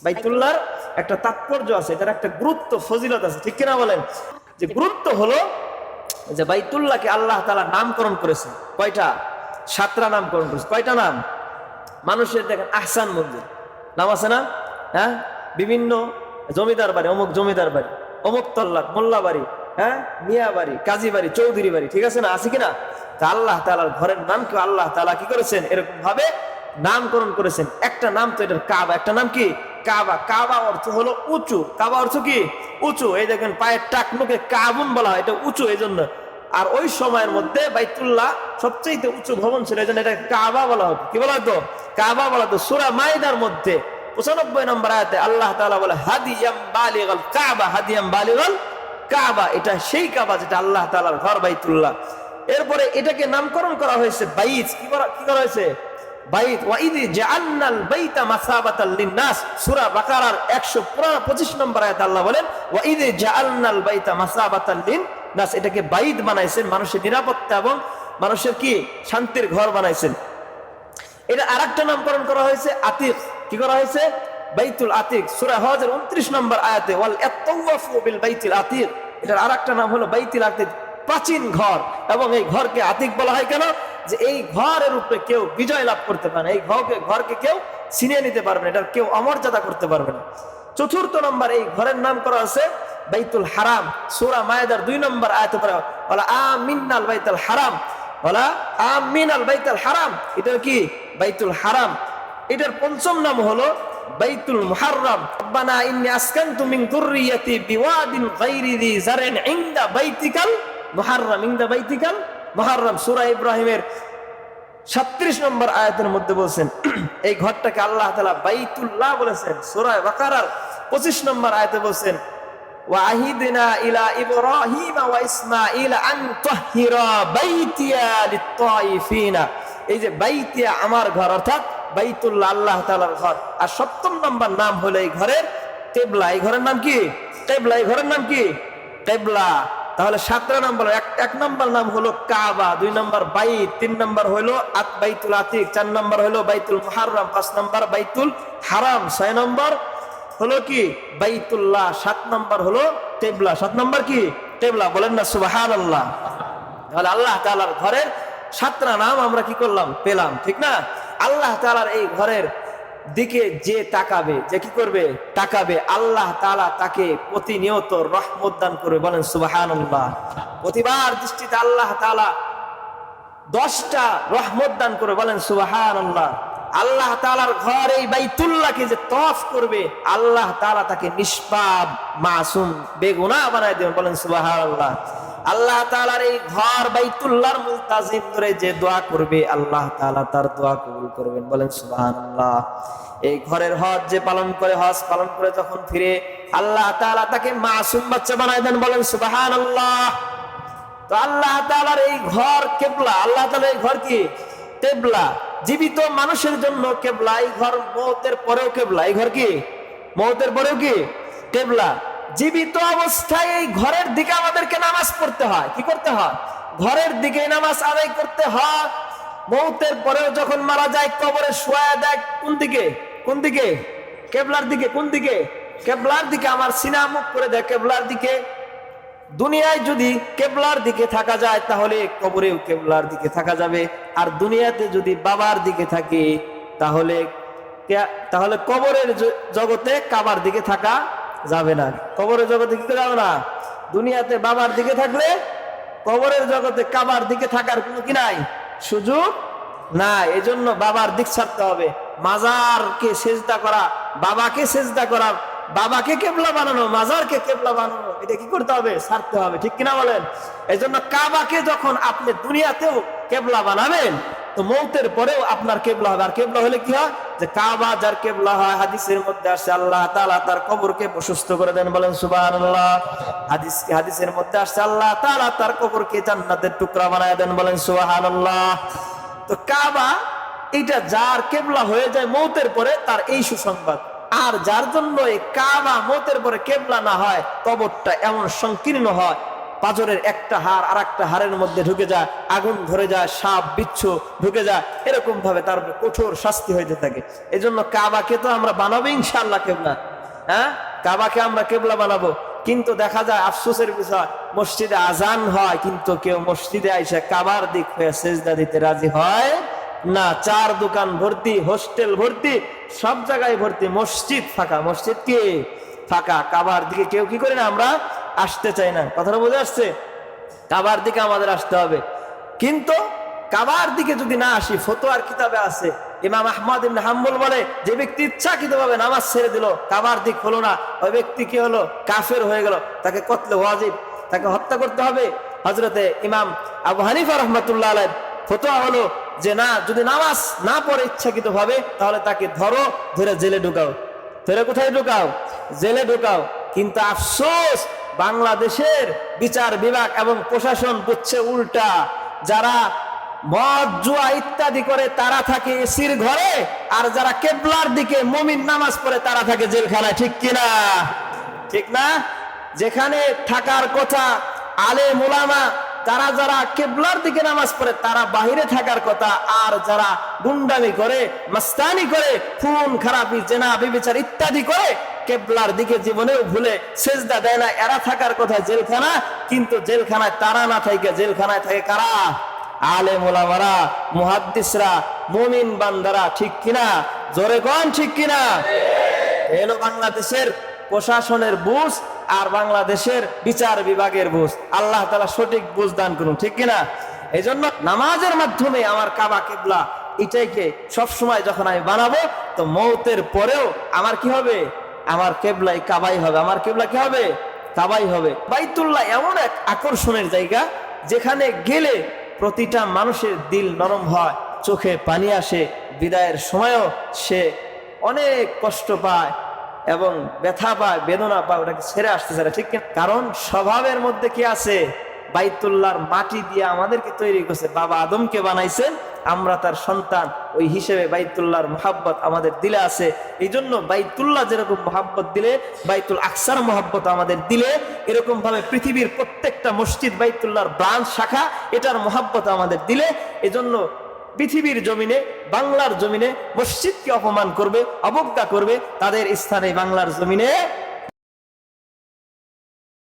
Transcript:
বাইতুল্লাহর একটা তাৎপর্য আছে, এটার একটা গুরুত্ব ফজিলত আছে, ঠিক কিনা বলেন? যে গুরুত্ব হলো যে বাইতুল্লাহকে আল্লাহ তাআলা নামকরণ করেছে কয়টা? 7টা নামকরণ করেছে। কয়টা নাম? মানুষের দেখেন আহসান মঞ্জিল নাম আছে না? হ্যাঁ, বিভিন্ন জমিদার বাড়ি, অমুক জমিদার বাড়ি, অমুক তল্লাট মোল্লা বাড়ি, হ্যাঁ, মিয়া বাড়ি, কাজী বাড়ি, চৌধুরী বাড়ি, ঠিক আছে না? আছে কিনা? তা আল্লাহ তাআলার ঘরের নামকে আল্লাহ তাআলা কি করেছেন? এরকম ভাবে নামকরণ করেছেন। একটা নাম তো এটার কাবা, একটা নাম কি? কাবা। কাবা অর্থ হলো উঁচু। কাবা অর্থ কি? উঁচু। এই দেখেন পায়ের টাকনুকে কাবুন বলা হয়, এটা উঁচু এই জন্য। আর ওই সময়ের মধ্যে বাইতুল্লাহ সবচেয়ে উঁচু ভবন ছিল, এই জন্য এটা কাবা বলা হতো। কি বলা হতো? কাবা বলা হতো। সূরা মাইদার মধ্যে 95 নম্বর আয়াতে আল্লাহ তাআলা বলে হাদিয়াম বালিগাল কাবা, হাদিয়াম বালিগাল কাবা। এটা সেই কাবা যেটা আল্লাহ তাআলার ঘর বাইতুল্লাহ। এরপরে এটাকে নামকরণ করা হয়েছে বাইত। কি করা হয়েছে? বাইত। ওয়া ইয জাআলনাল বাইতা মাসাবাতাল লিন-নাস, সূরা বাকারার 125 নম্বর আয়াতে আল্লাহ বলেন ওয়া ইয জাআলনাল বাইতা মাসাবাতাল লিন-নাস, এটাকে বাইত বানাইছেন, মানুষের নিরাপত্তা এবং মানুষের কি শান্তির ঘর বানাইছেন। এটা আরেকটা নামকরণ করা হয়েছে আতিক। কি করা হয়েছে? বাইতুল আতিক। সূরা হজের 29 নম্বর আয়াতে ওয়াল ইয়াতাওয়াফু বিল বাইতিল আতিক, এটার আরেকটা নাম হলো বাইতুল আতিক, প্রাচীন ঘর। এবং এই ঘরকে আতিক বলা হয় কেন? যে এই ঘরের উপরে কেউ বিজয় লাভ করতে পারে না, এই ঘরকে কেউ ছিনিয়ে নিতে পারবে না, এটার কেউ অমর্যাদা করতে পারবে না। চতুর্থ নম্বর এই ঘরের নাম করা আছে বাইতুল হারাম। সূরা মায়েদার 2 নম্বর আয়াতে পড়া ওয়ালা আমিনাল বাইতুল হারাম, ওয়ালা আমিনাল বাইতুল হারাম, এটার কি? বাইতুল হারাম। এটার পঞ্চম নাম হলো বাইতুল মুহাররম। রব্বানা ইন্নী আসকানতু মিন যুররিয়াতি বিওয়াদিন গায়রি যি জারইন ইনদা বাইতিকাল মুহাররম, ইনদা বাইতিকাল মুহাররম। সূরা ইব্রাহিমের 37 নম্বর আয়াতের মধ্যে বলছেন এই ঘরটাকে আল্লাহ তাআলা বাইতুল্লাহ বলেছেন। সূরা বাকারার 25 নম্বর আয়াতে বলছেন ওয়া আহিদনা ইলা ইব্রাহিম ওয়া ইসমাঈল আন তাহহিরা বাইতিয়া লিত-তাইফিনা। এই যে বাইতিয়া আমার ঘর, অর্থাৎ বাইতুল্লাহ আল্লাহ তাআলার ঘর। আর সপ্তম নম্বর নাম হলো এই ঘরের কিবলা। এই ঘরের নাম কি? কিবলা। এই ঘরের নাম কি? কিবলা। তাহলে 7টা নাম বলো। এক নম্বর নাম হলো কাবা, 2 নম্বর বাইত, 3 নম্বর হলো বাইতুল আতিক, 4 নম্বর হলো বাইতুল মুহাররম, 5 নম্বর বাইতুল হারাম, 6 নম্বর হলো কি? বাইতুল্লাহ, 7 নম্বর হলো কিবলা। 7 নম্বর কি? কিবলা। বলেন না সুবহানাল্লাহ। তাহলে আল্লাহ তাআলার ঘরের 7টা নাম আমরা কি করলাম? পেলাম, ঠিক না? আল্লাহ তাআলার এই ঘরের দিকে যে তাকাবে, যে কি করবে? তাকাবে, আল্লাহ তাআলা তাকে প্রতিনিয়ত রহমত দান করবে। বলেন সুবহানাল্লাহ। প্রতিবার দৃষ্টিতে আল্লাহ তাআলা 10টা রহমত দান করবে। বলেন সুবহানাল্লাহ। আল্লাহ তাআলার ঘর এই বাইতুল্লাহকে যে তওয়াফ করবে, আল্লাহ তাআলা তাকে নিষ্পাপ, মাসুম, বেগুনাহ বানায় দেবেন। বলেন সুবহানাল্লাহ। আল্লাহ তাআলার এই ঘর বাইতুল্লাহর মুলতাজিম ধরে যে দোয়া করবে, আল্লাহ তাআলা তার দোয়া কবুল করবেন। বলেন সুবহানাল্লাহ। এই ঘরের হজ যে পালন করে, হজ পালন করে যখন ফিরে, আল্লাহ তাআলা তাকে মাসুম বাচ্চা বানায় দেন। বলেন সুবহানাল্লাহ। তো আল্লাহ তাআলার এই ঘর কিবলা। আল্লাহ তাআলার এই ঘর কি? কিবলা। জীবিত মানুষের জন্য কিবলা। এই ঘর মওতের পরেও কিবলা। এই ঘর কি? মওতের পরেও কি? কিবলা। জীবিত অবস্থায় এই ঘরের দিকে আমাদেরকে নামাজ পড়তে হয়। কি করতে হয়? ঘরের দিকে নামাজ আদায় করতে হয়। মওতের পরেও যখন মারা যায়, কবরে শোয়া দেয় কোন দিকে? কোন দিকে? কিবলার দিকে। কোন দিকে? কিবলার দিকে। আমার সিনা মুখ করে দেয় কিবলার দিকে। দুনিয়ায় যদি কিবলার দিকে থাকা যায়, তাহলে কবরেও কিবলার দিকে থাকা যাবে। আর দুনিয়াতে যদি বাবার দিকে থাকে, তাহলে কবরের জগতে কাবার দিকে থাকা যাবে না। কবরের জগতে কি যাবে না? দুনিয়াতে বাবার দিকে থাকলে কবরের জগতে কাবার দিকে থাকার কোনো কি নাই? সুযোগ নাই। এজন্য বাবার দিক ছাড়তে হবে। মাজারকে সেজদা করা, বাবাকে সেজদা করা, বাবাকে কিবলা বানানো, মাজারকে কিবলা বানানো, এটা কি করতে হবে? ছাড়তে হবে, ঠিক কিনা বলেন? এজন্য কাবাকে যখন আপনি দুনিয়াতেও কিবলা বানাবেন, তো মওতের পরেও আপনার কিবলা হবে। আর কিবলা হলে কি হয়? যে কাবা যার কিবলা হয়, হাদিসের মধ্যে আসছে আল্লাহ তাআলা তার কবরকে প্রশস্ত করে দেন। বলেন সুবহানাল্লাহ। হাদিসের মধ্যে আসছে আল্লাহ তাআলা তার কবরকে জান্নাতের টুকরা বানায় দেন। বলেন সুবহানাল্লাহ। তো কাবা এটা যার কিবলা হয়ে যায় মওতের পরে, তার এই সুসংবাদ। আর যার জন্য এই কাবা মওতের পরে কিবলা না হয়, কবরটা এমন সংকীর্ণ হয়, পাঁজরের একটা হাড় আর একটা হাড়ের মধ্যে ঢুকে যায়, আগুন ধরে যায়, সাপ বিচ্ছু ঢুকে যায়, এরকম ভাবে তার উপরে কঠোর শাস্তি হইতে থাকে। এই জন্য কাবাকে তো আমরা বানাবো ইনশাআল্লাহ কেবলা, হ্যাঁ কাবাকে আমরা কেবলা বানাবো। কিন্তু দেখা যায় আফসোসের বিষয়, মসজিদে আজান হয় কিন্তু কেউ মসজিদে আইসা কাবার দিক হয়ে সেজদা দিতে রাজি হয় না। চার দোকান ভর্তি, হোস্টেল ভর্তি, সব জায়গায় ভর্তি, মসজিদ ফাঁকা। মসজিদ কি ফাঁকা, কাবার দিকে কেউ কি করে না, আমরা আসতে চাই না। কথাটা বুঝে আসছে? কাবার দিকে আমাদের আসতে হবে। কিন্তু কাবার দিকে যদি না আসি, ফতোয়ার কিতাবে আছে, ইমাম আহমদ ইবনে হাম্বল বলে, যে ব্যক্তি ইচ্ছাকৃতভাবে নামাজ ছেড়ে দিল, কাবার দিক হলো না, ওই ব্যক্তি কি হলো, কাফের হয়ে গেল, তাকে কতলে ওয়াজিব, তাকে হত্যা করতে হবে। হযরতে ইমাম আবু হানিফা রাহমাতুল্লাহ আলাইহি ফতোয়া হলো যে না, যদি নামাজ না পড়ে ইচ্ছাকৃতভাবে, তাহলে তাকে ধরে জেলে ঢুকাও। ধরে কোথায় ঢুকাও? জেলে ঢুকাও। কিন্তু আফসোস, বাংলাদেশের বিচার বিভাগ এবং প্রশাসন বুঝছে উল্টা। যারা মদ জুয়া ইত্যাদি করে তারা থাকে এসির ঘরে, আর যারা কেবলার দিকে মুমিন নামাজ পড়ে তারা থাকে জেলখানায়। ঠিক কিনা? ঠিক না? যেখানে থাকার কথা আলেম উলামা, তারা যারা কেবলার দিকে নামাজ পড়ে তারা বাহিরে থাকার কথা, আর যারা গুন্ডামি করে, মাস্তানি করে, খুন খারাপি, জেনা ব্যভিচার ইত্যাদি করে, কেবলার দিকে জীবনেও ভুলে সেজদা দেয় না, এরা থাকার কথা জেলখানা। কিন্তু জেলখানায় তারা না থাকে, জেলখানায় থাকে কারা? আলেম ওলামারা, মুহাদ্দিসরা, মুমিন বান্দারা। ঠিক কিনা? জোরে কোন ঠিক কিনা? এলো বাংলাদেশের প্রশাসনের বুঝ আর বাংলাদেশের বিচার বিভাগের বুঝ। আল্লাহ তাআলা সঠিক বুঝ দান করুন। ঠিক কিনা? এই জন্য নামাজের মাধ্যমে আমার কাবা কিবলা, এটাইকে সবসময় যখন আমি বানাবো, তো মৌতের পরেও আমার কি হবে? আমার কেবলাই কাবাই হবে। আমার কেবলা কি হবে? কাবাই হবে। বাইতুল্লাহ এমন এক আকর্ষণের জায়গা, যেখানে গেলে প্রতিটা মানুষের দিল নরম হয়, চোখে পানি আসে, বিদায়ের সময়ও সে অনেক কষ্ট পায় এবং ব্যথা পায়, বেদনা পায়, ওটাকে ছেড়ে আসতে চায়। ঠিক না? কারণ স্বভাবের মধ্যে কি আছে? বাইতুল্লাহর মাটি দিয়ে আমাদেরকে তৈরি করছে, বাবা আদমকে বানাইছেন, আমরা তার সন্তান। ওই হিসেবে বাইতুল্লাহর মোহাব্বত আমাদের দিলে আছে। এই জন্য বাইতুল্লাহ যেরকম মোহাব্বত দিলে, বাইতুল আকসার মোহাব্বত আমাদের দিলে, এরকম ভাবে পৃথিবীর প্রত্যেকটা মসজিদ বাইতুল্লাহর ব্রাঞ্চ শাখা, এটার মোহাব্বত আমাদের দিলে, এজন্য পৃথিবীর জমিনে, বাংলার জমিনে মসজিদকে অপমান করবে, অবজ্ঞা করবে, তাদের স্থানে বাংলার জমিনে